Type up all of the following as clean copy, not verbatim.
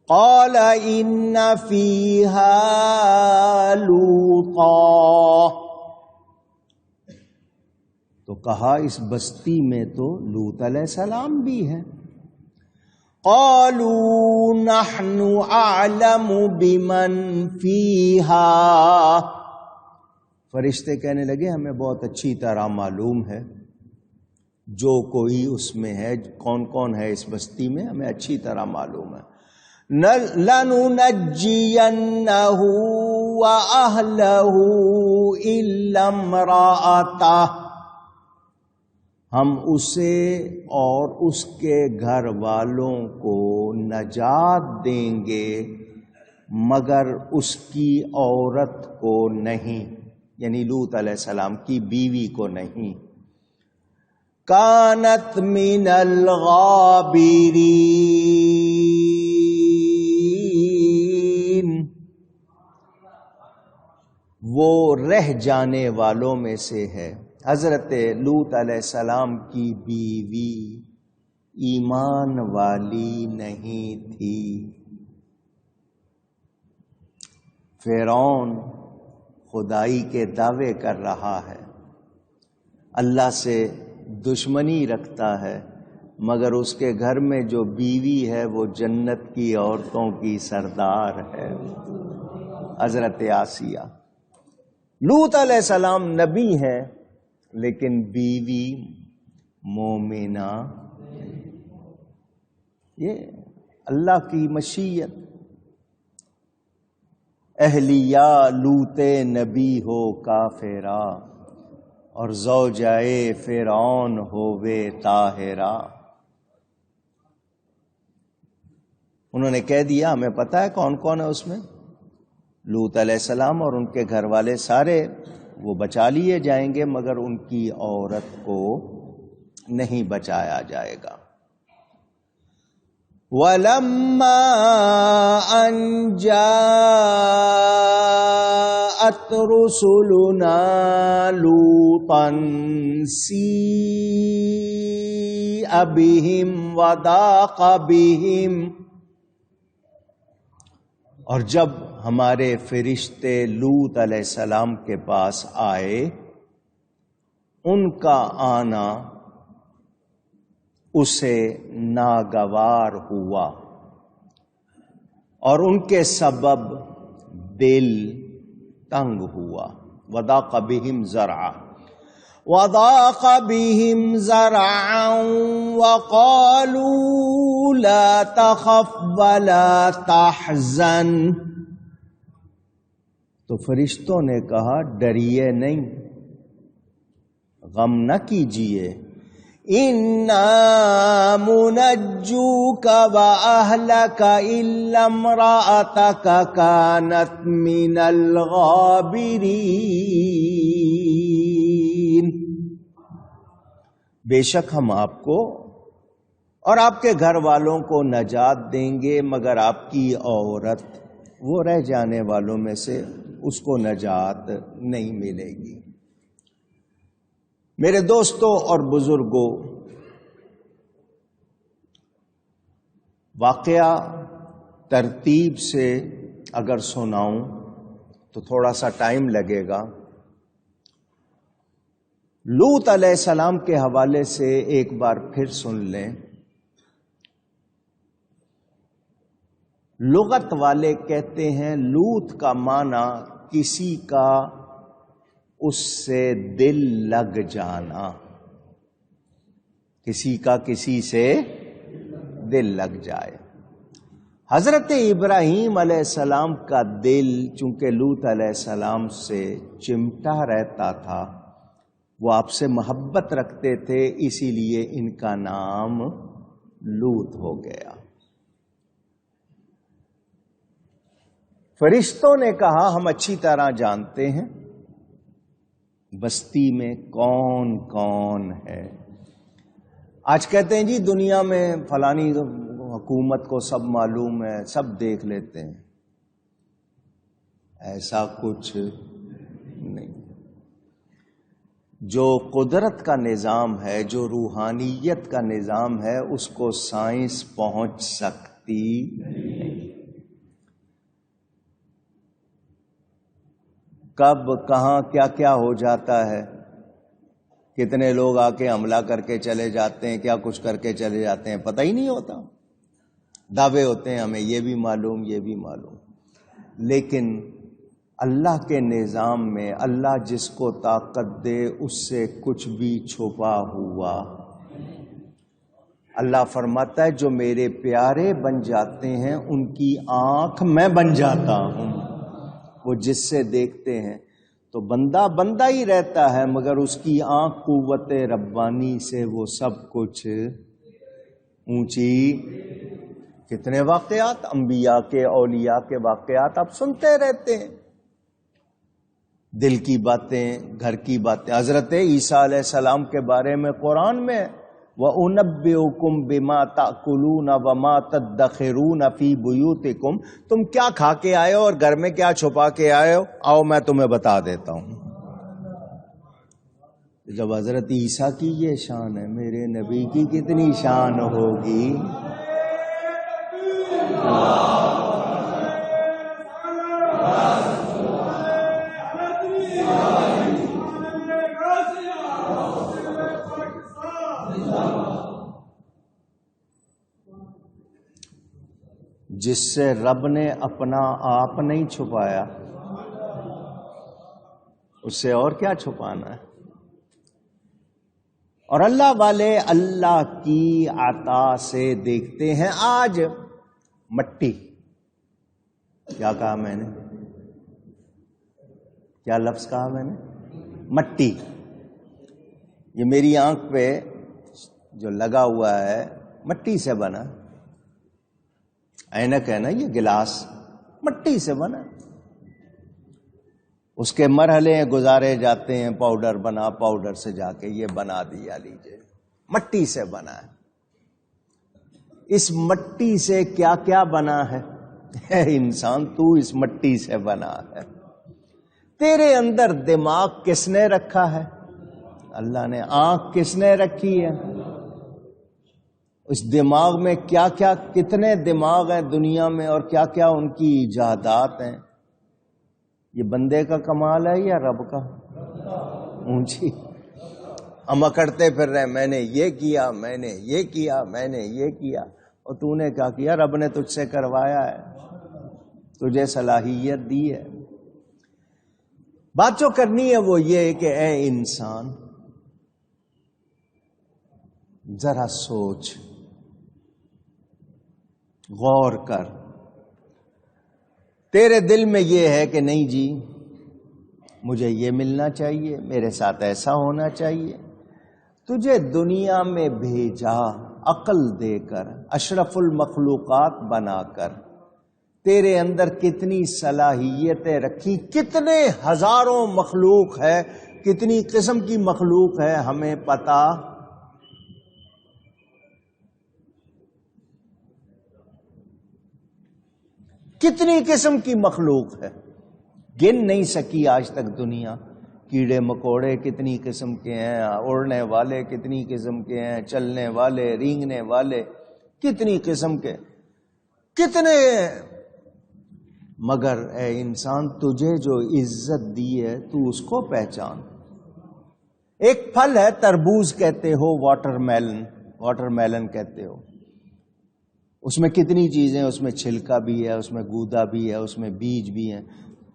قال ان فیہا لوطا، تو کہا اس بستی میں تو لوط علیہ السلام بھی ہے. قالوا نحن اعلم بمن فیہا، فرشتے کہنے لگے ہمیں بہت اچھی طرح معلوم ہے جو کوئی اس میں ہے، کون کون ہے اس بستی میں، ہمیں اچھی طرح معلوم ہے. لَنُنَجِّيَنَّهُ وَأَهْلَهُ إِلَّا امْرَأَتَهُ، ہم اسے اور اس کے گھر والوں کو نجات دیں گے مگر اس کی عورت کو نہیں، یعنی لوط علیہ السلام کی بیوی کو نہیں. کانت من الغابرین، وہ رہ جانے والوں میں سے ہے. حضرت لوط علیہ السلام کی بیوی ایمان والی نہیں تھی. فرعون خدائی کے دعوے کر رہا ہے، اللہ سے دشمنی رکھتا ہے، مگر اس کے گھر میں جو بیوی ہے وہ جنت کی عورتوں کی سردار ہے، حضرت آسیہ. لوط علیہ السلام نبی ہے لیکن بیوی مومنہ. یہ اللہ کی مشیت. اہلیہ لوط نبی ہو کافرہ، اور زوجائے فرعون ہووے طاہرہ. انہوں نے کہہ دیا ہمیں پتہ ہے کون کون ہے اس میں. لوط علیہ السلام اور ان کے گھر والے سارے وہ بچا لیے جائیں گے مگر ان کی عورت کو نہیں بچایا جائے گا. وَلَمَّا أَن جَاءَتْ رُسُلُنَا لُوطًا سِيءَ بِهِمْ وَضَاقَ بِهِمْ، اور جب ہمارے فرشتے لوط علیہ السلام کے پاس آئے، ان کا آنا اسے ناگوار ہوا اور ان کے سبب دل تنگ ہوا. وضاق بہم ذرعا، وضاق بہم ذرعا وقالوا لا تخف ولا تحزن، تو فرشتوں نے کہا ڈریے نہیں، غم نہ کیجیے. اِنَّا مُنَجُّوكَ وَأَهْلَكَ إِلَّا امْرَأَتَكَ كَانَتْ مِنَ الْغَابِرِينَ، بے شک ہم آپ کو اور آپ کے گھر والوں کو نجات دیں گے مگر آپ کی عورت وہ رہ جانے والوں میں سے، اس کو نجات نہیں ملے گی. میرے دوستوں اور بزرگوں، واقعہ ترتیب سے اگر سناؤں تو تھوڑا سا ٹائم لگے گا. لوط علیہ السلام کے حوالے سے ایک بار پھر سن لیں. لغت والے کہتے ہیں لوط کا معنی کسی کا اس سے دل لگ جانا، کسی کا کسی سے دل لگ جائے. حضرت ابراہیم علیہ السلام کا دل چونکہ لوط علیہ السلام سے چمٹا رہتا تھا، وہ آپ سے محبت رکھتے تھے، اسی لیے ان کا نام لوط ہو گیا. فرشتوں نے کہا ہم اچھی طرح جانتے ہیں بستی میں کون کون ہے. آج کہتے ہیں جی دنیا میں فلانی حکومت کو سب معلوم ہے، سب دیکھ لیتے ہیں. ایسا کچھ نہیں. جو قدرت کا نظام ہے، جو روحانیت کا نظام ہے، اس کو سائنس پہنچ سکتی نہیں. کب کہاں کیا کیا ہو جاتا ہے، کتنے لوگ آ کے حملہ کر کے چلے جاتے ہیں، کیا کچھ کر کے چلے جاتے ہیں، پتہ ہی نہیں ہوتا. دعوے ہوتے ہیں ہمیں یہ بھی معلوم یہ بھی معلوم. لیکن اللہ کے نظام میں اللہ جس کو طاقت دے اس سے کچھ بھی چھپا ہوا. اللہ فرماتا ہے جو میرے پیارے بن جاتے ہیں ان کی آنکھ میں بن جاتا ہوں. وہ جس سے دیکھتے ہیں تو بندہ بندہ ہی رہتا ہے، مگر اس کی آنکھ قوت ربانی سے وہ سب کچھ اونچی. کتنے واقعات انبیاء کے اولیاء کے واقعات آپ سنتے رہتے ہیں، دل کی باتیں، گھر کی باتیں. حضرت عیسیٰ علیہ السلام کے بارے میں قرآن میں وَأُنَبِّئُكُم بِمَا تَأْكُلُونَ وَمَا تَدَّخِرُونَ فِي بُيُوتِكُم، تم کیا کھا کے آئے ہو اور گھر میں کیا چھپا کے آئے ہو، آؤ میں تمہیں بتا دیتا ہوں. جب حضرت عیسیٰ کی یہ شان ہے، میرے نبی کی کتنی شان ہوگی. جس سے رب نے اپنا آپ نہیں چھپایا اس سے اور کیا چھپانا ہے. اور اللہ والے اللہ کی عطا سے دیکھتے ہیں. آج مٹی، کیا کہا میں نے، کیا لفظ کہا میں نے، مٹی. یہ میری آنکھ پہ جو لگا ہوا ہے مٹی سے بنا، اینک ہے نا، یہ گلاس مٹی سے بنا. اس کے مرحلے گزارے جاتے ہیں، پاؤڈر بنا، پاؤڈر سے جا کے یہ بنا دیا، لیجیے مٹی سے بنا ہے. اس مٹی سے کیا کیا بنا ہے. اے انسان تو اس مٹی سے بنا ہے. تیرے اندر دماغ کس نے رکھا ہے؟ اللہ نے. آنکھ کس نے رکھی ہے؟ اس دماغ میں کیا کیا، کتنے دماغ ہیں دنیا میں اور کیا کیا ان کی ایجادات ہیں. یہ بندے کا کمال ہے یا رب کا؟ اونچی. ہم اکڑتے پھر رہے، میں نے یہ کیا، میں نے یہ کیا، میں نے یہ کیا. اور تو نے کیا کیا؟ رب نے تجھ سے کروایا ہے، تجھے صلاحیت دی ہے. بات جو کرنی ہے وہ یہ کہ اے انسان ذرا سوچ، غور کر. تیرے دل میں یہ ہے کہ نہیں جی مجھے یہ ملنا چاہیے، میرے ساتھ ایسا ہونا چاہیے. تجھے دنیا میں بھیجا عقل دے کر، اشرف المخلوقات بنا کر. تیرے اندر کتنی صلاحیتیں رکھی، کتنے ہزاروں مخلوق ہے، کتنی قسم کی مخلوق ہے ہمیں پتا. کتنی قسم کی مخلوق ہے، گن نہیں سکی آج تک دنیا. کیڑے مکوڑے کتنی قسم کے ہیں، اڑنے والے کتنی قسم کے ہیں، چلنے والے، رینگنے والے کتنی قسم کے، کتنے. مگر اے انسان تجھے جو عزت دی ہے تو اس کو پہچان. ایک پھل ہے تربوز کہتے ہو، واٹر میلن کہتے ہو. اس میں کتنی چیزیں، اس میں چھلکا بھی ہے، اس میں گودا بھی ہے، اس میں بیج بھی ہیں.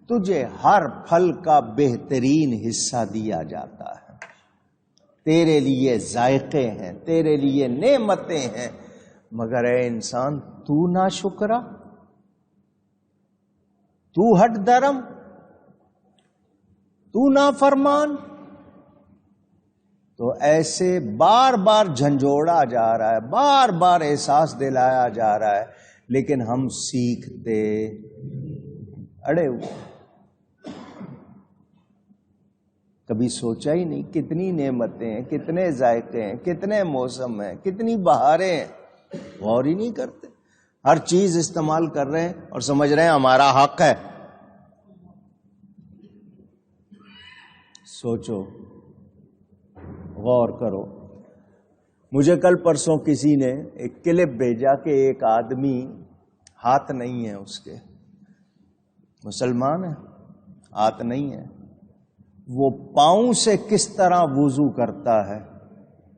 تجھے ہر پھل کا بہترین حصہ دیا جاتا ہے. تیرے لیے ذائقے ہیں، تیرے لیے نعمتیں ہیں. مگر اے انسان تو ناشکرا، تو ہٹ درم، تو نافرمان. تو ایسے بار بار جھنجھوڑا جا رہا ہے، بار بار احساس دلایا جا رہا ہے، لیکن ہم سیکھتے اڑے ہوئے. کبھی سوچا ہی نہیں کتنی نعمتیں ہیں، کتنے ذائقے ہیں، کتنے موسم ہیں، کتنی بہاریں ہیں. غور ہی نہیں کرتے. ہر چیز استعمال کر رہے ہیں اور سمجھ رہے ہیں ہمارا حق ہے. سوچو، غور کرو. مجھے کل پرسوں کسی نے ایک کلپ بھیجا کہ ایک آدمی ہاتھ نہیں ہے اس کے، مسلمان ہے، ہاتھ نہیں ہے، وہ پاؤں سے کس طرح وضو کرتا ہے،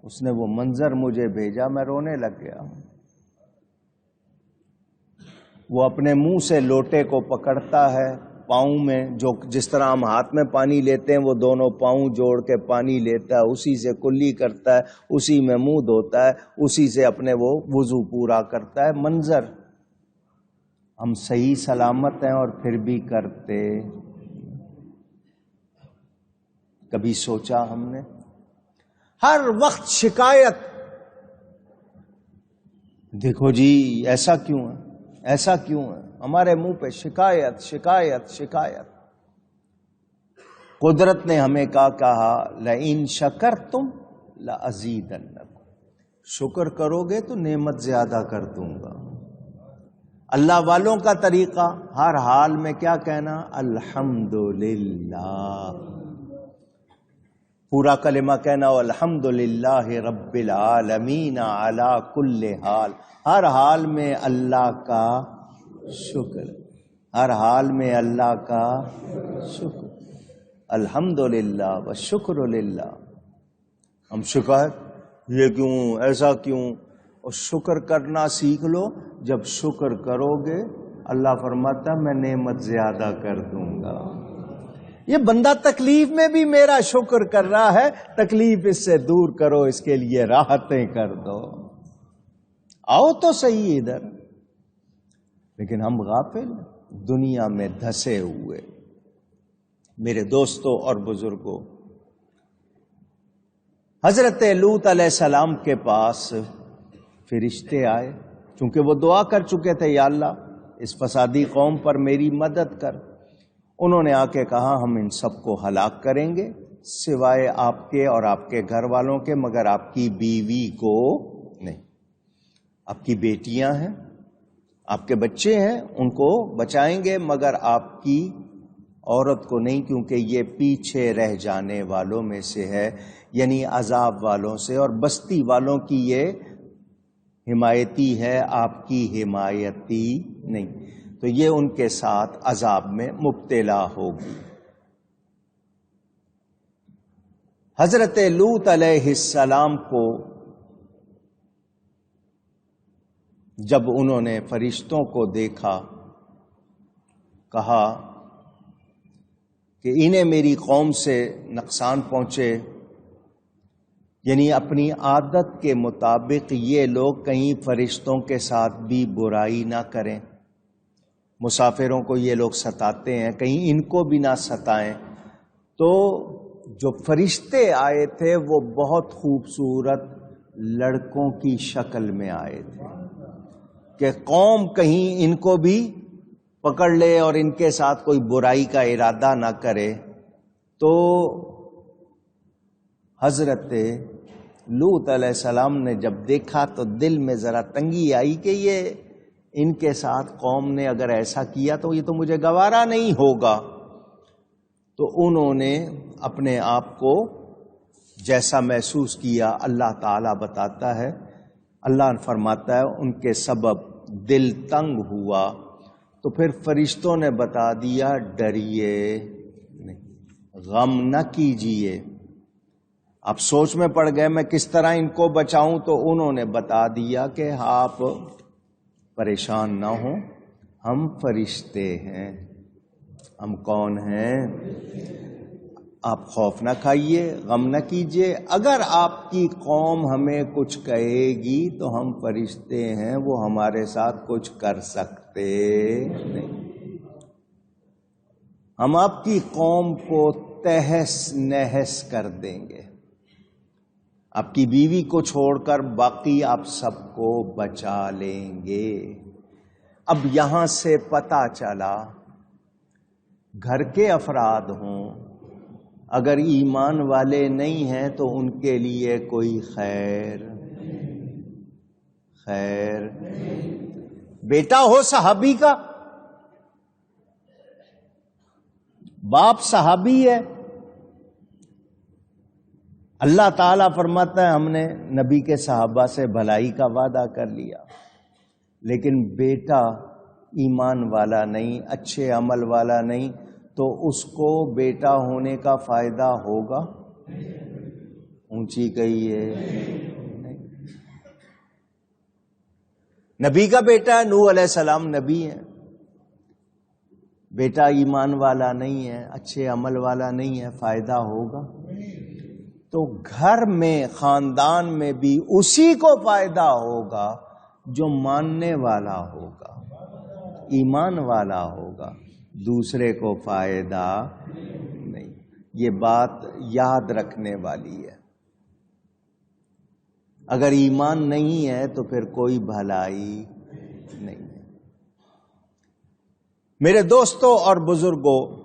اس نے وہ منظر مجھے بھیجا، میں رونے لگ گیا ہوں۔ وہ اپنے منہ سے لوٹے کو پکڑتا ہے، پاؤں میں جس طرح ہم ہاتھ میں پانی لیتے ہیں، وہ دونوں پاؤں جوڑ کے پانی لیتا ہے، اسی سے کلی کرتا ہے، اسی میں منہ دھوتا ہے، اسی سے اپنے وہ وضو پورا کرتا ہے۔ منظر ہم صحیح سلامت ہیں اور پھر بھی کرتے، کبھی سوچا ہم نے؟ ہر وقت شکایت، دیکھو جی ایسا کیوں ہے، ایسا کیوں ہے، ہمارے منہ پہ شکایت شکایت شکایت۔ قدرت نے ہمیں کہا لَإِن شَكَرْتُمْ لَأَزِيدَنَّكُمْ، شکر کرو گے تو نعمت زیادہ کر دوں گا۔ اللہ والوں کا طریقہ ہر حال میں کیا کہنا؟ الحمدللہ، پورا کلمہ کہنا، الحمدللہ رب العالمین علی کل حال، ہر حال میں اللہ کا شکر، ہر حال میں اللہ کا شکر، الحمدللہ والشکر للہ۔ ہم شکایت، یہ کیوں، ایسا کیوں؟ اور شکر کرنا سیکھ لو، جب شکر کرو گے اللہ فرماتا میں نعمت زیادہ کر دوں گا۔ یہ بندہ تکلیف میں بھی میرا شکر کر رہا ہے، تکلیف اس سے دور کرو، اس کے لیے راحتیں کر دو، آؤ تو صحیح ادھر۔ لیکن ہم غافل، دنیا میں دھسے ہوئے۔ میرے دوستوں اور بزرگوں، حضرت لوط علیہ السلام کے پاس فرشتے آئے، چونکہ وہ دعا کر چکے تھے، یا اللہ اس فسادی قوم پر میری مدد کر۔ انہوں نے آ کے کہا ہم ان سب کو ہلاک کریں گے سوائے آپ کے اور آپ کے گھر والوں کے، مگر آپ کی بیوی کو نہیں۔ آپ کی بیٹیاں ہیں، آپ کے بچے ہیں، ان کو بچائیں گے، مگر آپ کی عورت کو نہیں، کیونکہ یہ پیچھے رہ جانے والوں میں سے ہے، یعنی عذاب والوں سے، اور بستی والوں کی یہ حمایتی ہے، آپ کی حمایتی نہیں، تو یہ ان کے ساتھ عذاب میں مبتلا ہوگی۔ حضرت لوط علیہ السلام کو جب انہوں نے فرشتوں کو دیکھا، کہا کہ انہیں میری قوم سے نقصان پہنچے، یعنی اپنی عادت کے مطابق یہ لوگ کہیں فرشتوں کے ساتھ بھی برائی نہ کریں، مسافروں کو یہ لوگ ستاتے ہیں، کہیں ان کو بھی نہ ستائیں۔ تو جو فرشتے آئے تھے وہ بہت خوبصورت لڑکوں کی شکل میں آئے تھے کہ قوم کہیں ان کو بھی پکڑ لے اور ان کے ساتھ کوئی برائی کا ارادہ نہ کرے۔ تو حضرت لوط علیہ السلام نے جب دیکھا تو دل میں ذرا تنگی آئی کہ یہ ان کے ساتھ قوم نے اگر ایسا کیا تو یہ تو مجھے گوارا نہیں ہوگا۔ تو انہوں نے اپنے آپ کو جیسا محسوس کیا، اللہ تعالیٰ بتاتا ہے، اللہ فرماتا ہے ان کے سبب دل تنگ ہوا، تو پھر فرشتوں نے بتا دیا ڈریے نہیں، غم نہ کیجیے۔ آپ سوچ میں پڑ گئے میں کس طرح ان کو بچاؤں، تو انہوں نے بتا دیا کہ آپ پریشان نہ ہوں، ہم فرشتے ہیں۔ ہم کون ہیں؟ آپ خوف نہ کھائیے، غم نہ کیجیے، اگر آپ کی قوم ہمیں کچھ کہے گی تو ہم فرشتے ہیں، وہ ہمارے ساتھ کچھ کر سکتے نہیں۔ ہم آپ کی قوم کو تہس نہس کر دیں گے، آپ کی بیوی کو چھوڑ کر باقی آپ سب کو بچا لیں گے۔ اب یہاں سے پتہ چلا گھر کے افراد ہوں، اگر ایمان والے نہیں ہیں تو ان کے لیے کوئی خیر بیٹا ہو صحابی کا، باپ صحابی ہے، اللہ تعالیٰ فرماتا ہے ہم نے نبی کے صحابہ سے بھلائی کا وعدہ کر لیا، لیکن بیٹا ایمان والا نہیں، اچھے عمل والا نہیں، تو اس کو بیٹا ہونے کا فائدہ ہوگا؟ اونچی کہیے نہیں۔ نبی کا بیٹا ہے، نوح علیہ السلام نبی ہے، بیٹا ایمان والا نہیں ہے، اچھے عمل والا نہیں ہے، فائدہ ہوگا؟ تو گھر میں، خاندان میں بھی اسی کو فائدہ ہوگا جو ماننے والا ہوگا، ایمان والا ہوگا، دوسرے کو فائدہ نہیں۔ یہ بات یاد رکھنے والی ہے۔ اگر ایمان نہیں ہے تو پھر کوئی بھلائی نہیں ہے۔ میرے دوستوں اور بزرگوں،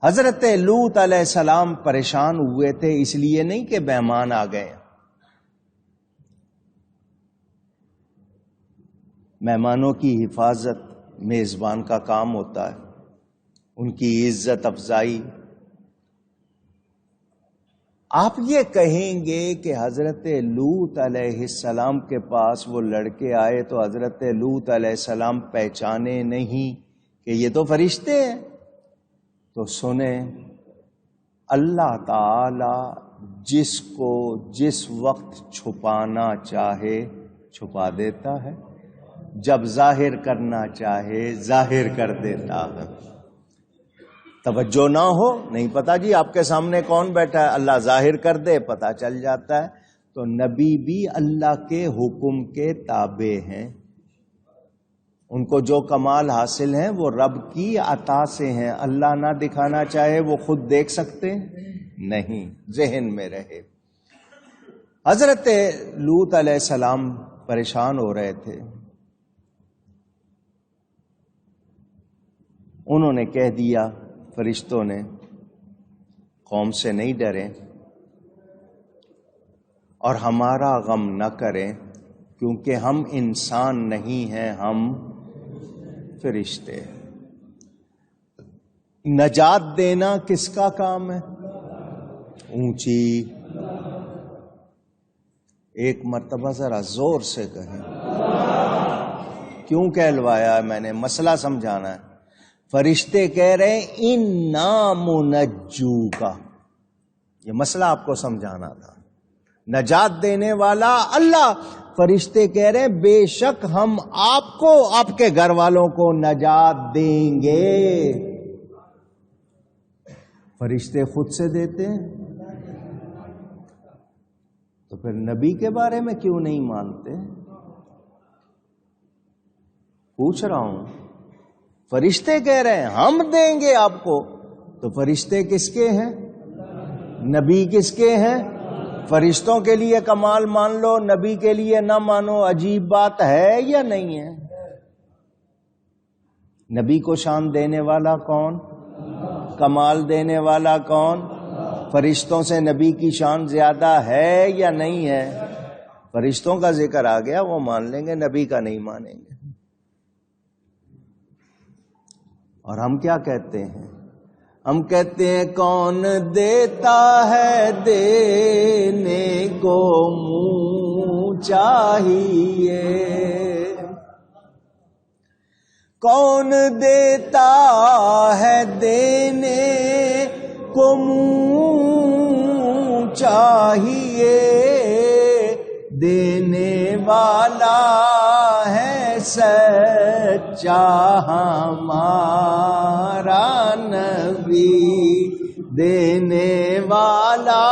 حضرت لوط علیہ السلام پریشان ہوئے تھے، اس لیے نہیں کہ مہمان آ گئے۔ مہمانوں کی حفاظت میزبان کا کام ہوتا ہے، ان کی عزت افزائی۔ آپ یہ کہیں گے کہ حضرت لوط علیہ السلام کے پاس وہ لڑکے آئے تو حضرت لوط علیہ السلام پہچانے نہیں کہ یہ تو فرشتے ہیں؟ تو سنیں، اللہ تعالی جس کو جس وقت چھپانا چاہے چھپا دیتا ہے، جب ظاہر کرنا چاہے ظاہر کر دیتا ہے۔ توجہ نہ ہو، نہیں پتا جی آپ کے سامنے کون بیٹھا ہے، اللہ ظاہر کر دے پتا چل جاتا ہے۔ تو نبی بھی اللہ کے حکم کے تابع ہیں، ان کو جو کمال حاصل ہیں وہ رب کی عطا سے ہیں۔ اللہ نہ دکھانا چاہے وہ خود دیکھ سکتے نہیں، ذہن میں رہے۔ حضرت لوط علیہ السلام پریشان ہو رہے تھے، انہوں نے کہہ دیا، فرشتوں نے، قوم سے نہیں ڈریں اور ہمارا غم نہ کریں، کیونکہ ہم انسان نہیں ہیں، ہم فرشتے۔ نجات دینا کس کا کام ہے؟ اونچی ایک مرتبہ ذرا زور سے کہیں۔ کیوں کہلوایا ہے میں نے؟ مسئلہ سمجھانا ہے۔ فرشتے کہہ رہے ہیں اِنَّا مُنَجُّوكَ، یہ مسئلہ آپ کو سمجھانا تھا۔ نجات دینے والا اللہ، فرشتے کہہ رہے ہیں بے شک ہم آپ کو، آپ کے گھر والوں کو نجات دیں گے۔ فرشتے خود سے دیتے ہیں تو پھر نبی کے بارے میں کیوں نہیں مانتے؟ پوچھ رہا ہوں۔ فرشتے کہہ رہے ہیں ہم دیں گے آپ کو، تو فرشتے کس کے ہیں؟ نبی کس کے ہیں؟ فرشتوں کے لیے کمال مان لو، نبی کے لیے نہ مانو، عجیب بات ہے یا نہیں ہے؟ نبی کو شان دینے والا کون؟ کمال دینے والا کون؟ فرشتوں سے نبی کی شان زیادہ ہے یا نہیں ہے؟ فرشتوں کا ذکر آ گیا، وہ مان لیں گے، نبی کا نہیں مانیں گے۔ اور ہم کیا کہتے ہیں؟ ہم کہتے ہیں کون دیتا ہے دینے کو منہ چاہیے، کون دیتا ہے دینے کو منہ چاہیے، دینے والا ہے سچا ہمارا نبی، دینے والا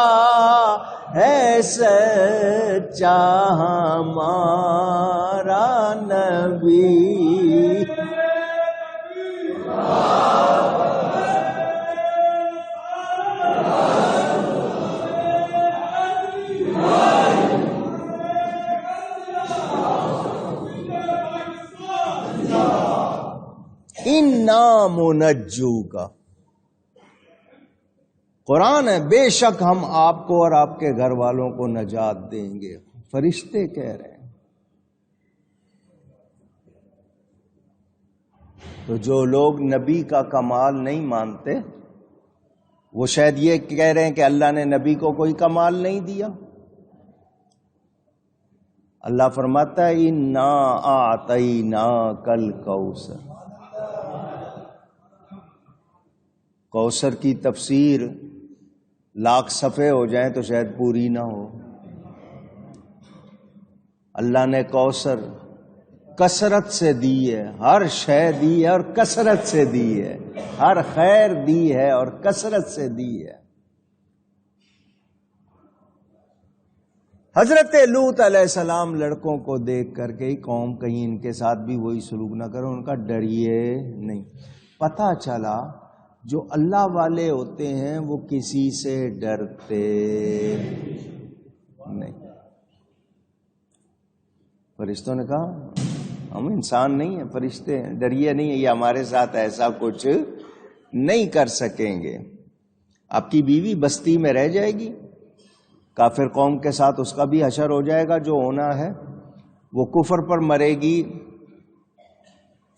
ہے سچا ہمارا نبی۔ اِنَّا مُنَجُّوكَ، قرآن ہے، بے شک ہم آپ کو اور آپ کے گھر والوں کو نجات دیں گے۔ فرشتے کہہ رہے ہیں۔ تو جو لوگ نبی کا کمال نہیں مانتے وہ شاید یہ کہہ رہے ہیں کہ اللہ نے نبی کو کوئی کمال نہیں دیا۔ اللہ فرماتا ہے انا اعطیناک الکوثر. کوثر کی تفسیر لاکھ صفحے ہو جائیں تو شاید پوری نہ ہو. اللہ نے کوثر کثرت سے دی ہے، ہر شے دی ہے اور کثرت سے دی ہے، ہر خیر دی ہے اور کثرت سے دی ہے. حضرت لوط علیہ السلام لڑکوں کو دیکھ کر کے قوم کہیں ان کے ساتھ بھی وہی سلوک نہ کرو، ان کا ڈریے نہیں. پتہ چلا جو اللہ والے ہوتے ہیں وہ کسی سے ڈرتے نہیں. فرشتوں نے کہا ہم انسان نہیں ہیں، فرشتے ہیں، ڈریے نہیں ہیں، یہ ہمارے ساتھ ایسا کچھ نہیں کر سکیں گے. آپ کی بیوی بستی میں رہ جائے گی، کافر قوم کے ساتھ اس کا بھی حشر ہو جائے گا، جو ہونا ہے وہ کفر پر مرے گی.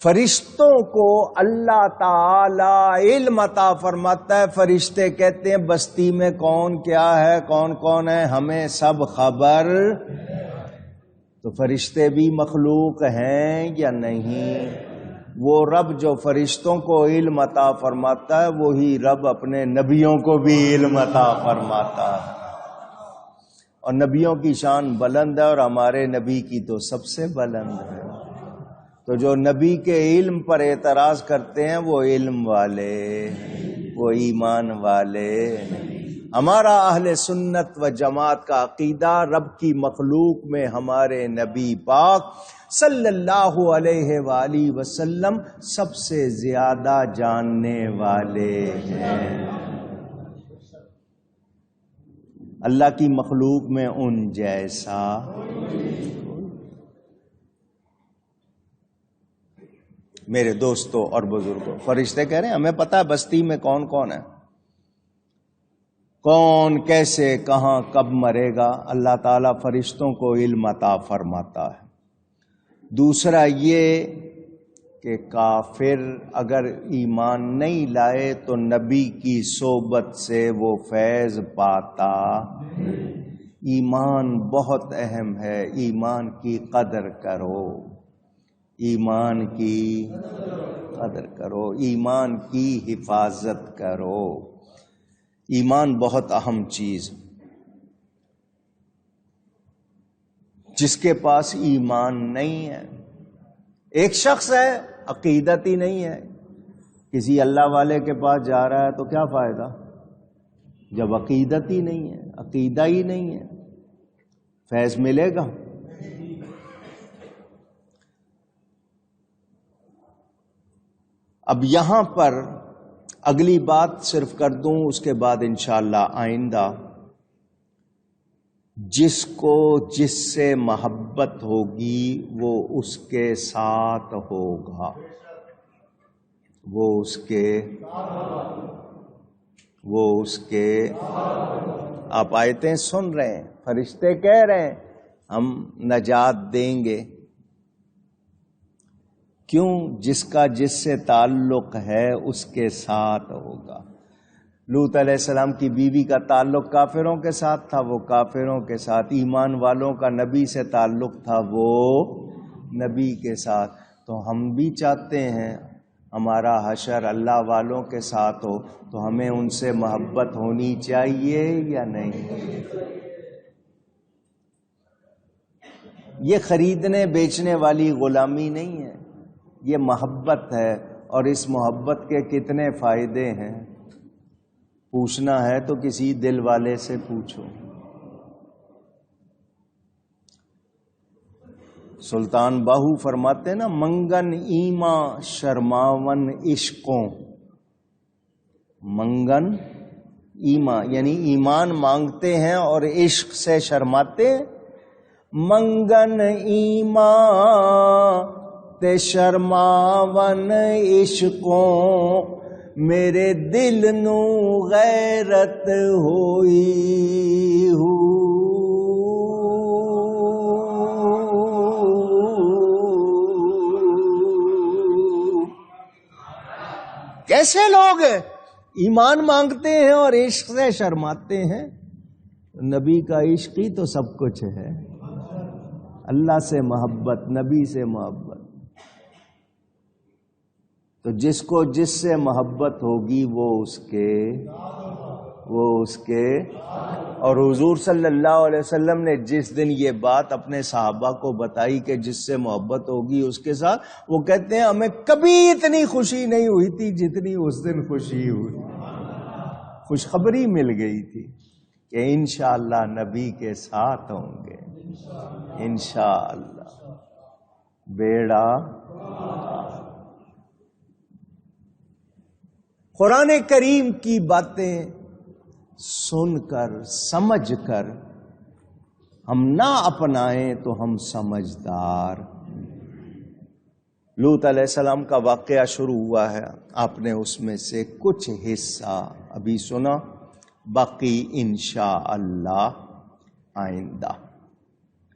فرشتوں کو اللہ تعالی علم عطا فرماتا ہے. فرشتے کہتے ہیں بستی میں کون کیا ہے، کون کون ہے، ہمیں سب خبر. تو فرشتے بھی مخلوق ہیں یا نہیں؟ وہ رب جو فرشتوں کو علم عطا فرماتا ہے وہی رب اپنے نبیوں کو بھی علم عطا فرماتا ہے. اور نبیوں کی شان بلند ہے اور ہمارے نبی کی تو سب سے بلند ہے. تو جو نبی کے علم پر اعتراض کرتے ہیں وہ علم والے، وہ ایمان والے. ہمارا اہل سنت و جماعت کا عقیدہ رب کی مخلوق میں ہمارے نبی پاک صلی اللہ علیہ وآلہ وسلم سب سے زیادہ جاننے والے ہیں. اللہ کی مخلوق میں ان جیسا. میرے دوستوں اور بزرگوں، فرشتے کہہ رہے ہیں ہمیں پتہ ہے بستی میں کون کون ہے، کون کیسے کہاں کب مرے گا. اللہ تعالیٰ فرشتوں کو علم عطا فرماتا ہے. دوسرا یہ کہ کافر اگر ایمان نہیں لائے تو نبی کی صحبت سے وہ فیض پاتا. ایمان بہت اہم ہے، ایمان کی قدر کرو، ایمان کی قدر کرو، ایمان کی حفاظت کرو. ایمان بہت اہم چیز. جس کے پاس ایمان نہیں ہے، ایک شخص ہے عقیدت ہی نہیں ہے، کسی اللہ والے کے پاس جا رہا ہے تو کیا فائدہ جب عقیدت ہی نہیں ہے، عقیدہ ہی نہیں ہے، فیض ملے گا؟ اب یہاں پر اگلی بات صرف کر دوں، اس کے بعد انشاءاللہ آئندہ جس کو جس سے محبت ہوگی وہ اس کے ساتھ ہوگا، وہ اس کے آپ آیتیں سن رہے ہیں، فرشتے کہہ رہے ہیں ہم نجات دیں گے. کیوں؟ جس کا جس سے تعلق ہے اس کے ساتھ ہوگا. لوط علیہ السلام کی بیوی کا تعلق کافروں کے ساتھ تھا، وہ کافروں کے ساتھ. ایمان والوں کا نبی سے تعلق تھا، وہ نبی کے ساتھ. تو ہم بھی چاہتے ہیں ہمارا حشر اللہ والوں کے ساتھ ہو، تو ہمیں ان سے محبت ہونی چاہیے یا نہیں؟ یہ خریدنے بیچنے والی غلامی نہیں ہے، یہ محبت ہے. اور اس محبت کے کتنے فائدے ہیں پوچھنا ہے تو کسی دل والے سے پوچھو. سلطان باہو فرماتے نا، منگن ایما شرماون عشقوں. منگن ایما یعنی ایمان مانگتے ہیں اور عشق سے شرماتے ہیں. منگن ایما تے شرماون عشقوں، میرے دل نو غیرت ہوئی ہو. کیسے لوگ ایمان مانگتے ہیں اور عشق سے شرماتے ہیں؟ نبی کا عشق ہی تو سب کچھ ہے. اللہ سے محبت، نبی سے محبت. تو جس کو جس سے محبت ہوگی وہ اس کے اور حضور صلی اللہ علیہ وسلم نے جس دن یہ بات اپنے صحابہ کو بتائی کہ جس سے محبت ہوگی اس کے ساتھ، وہ کہتے ہیں ہمیں کبھی اتنی خوشی نہیں ہوئی تھی جتنی اس دن خوشی ہوئی. خوشخبری مل گئی تھی کہ انشاءاللہ نبی کے ساتھ ہوں گے، انشاءاللہ. بیڑا قرآن کریم کی باتیں سن کر سمجھ کر ہم نہ اپنائیں تو ہم سمجھدار. لوط علیہ السلام کا واقعہ شروع ہوا ہے، آپ نے اس میں سے کچھ حصہ ابھی سنا، باقی انشاءاللہ آئندہ.